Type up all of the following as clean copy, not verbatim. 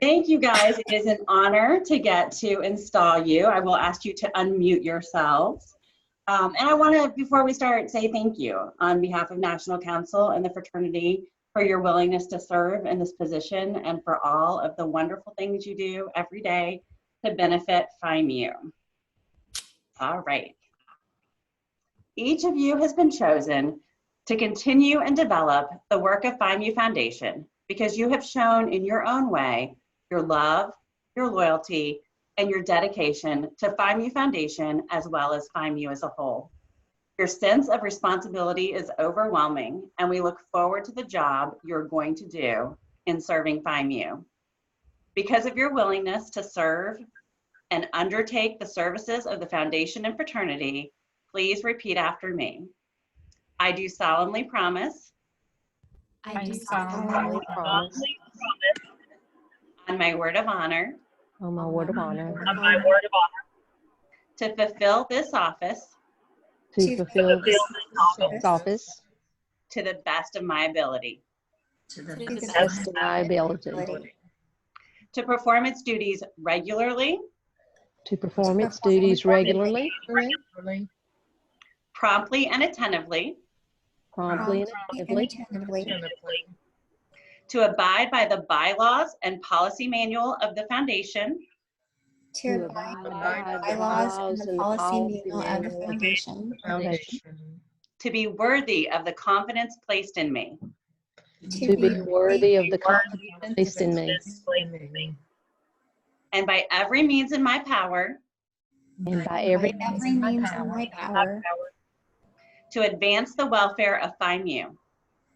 Thank you, guys. It is an honor to get to install you. I will ask you to unmute yourselves. And I want to, before we start, say thank you on behalf of National Council and the fraternity for your willingness to serve in this position and for all of the wonderful things you do every day to benefit FIMU. All right. Each of you has been chosen to continue and develop the work of FIMU Foundation because you have shown in your own way your love, your loyalty, and your dedication to FIMU Foundation as well as FIMU as a whole. Your sense of responsibility is overwhelming, and we look forward to the job you're going to do in serving FIMU. Because of your willingness to serve and undertake the services of the Foundation and fraternity, please repeat after me. I do solemnly promise. I do solemnly promise. On my word of honor. On my word of honor. On my word of honor. To fulfill this office. To fulfill this office. To the best of my ability. To the best of my ability. To perform its duties regularly. To perform its duties regularly. Promptly and attentively. Promptly and attentively. To abide by the bylaws and policy manual of the Foundation. To abide by the bylaws and the policy manual of the Foundation. To be worthy of the confidence placed in me. To be worthy of the confidence placed in me. And by every means in my power. And by every means in my power. To advance the welfare of FIMU.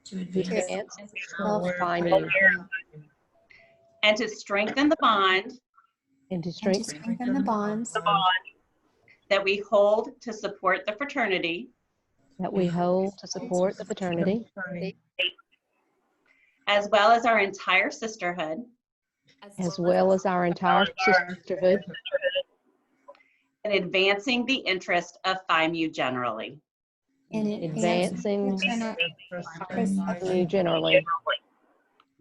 To advance FIMU. And to strengthen the bond. And to strengthen the bonds that we hold to support the fraternity. That we hold to support the fraternity. As well as our entire sisterhood. As well as our entire sisterhood. In advancing the interest of FIMU generally. In advancing FIMU generally.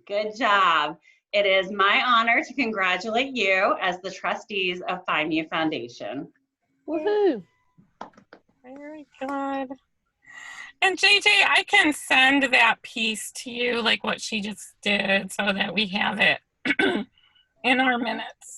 Good job. It is my honor to congratulate you as the trustees of FIMU Foundation. Woohoo! Very good. And JJ, I can send that piece to you, like what she just did, so that we have it in our minutes.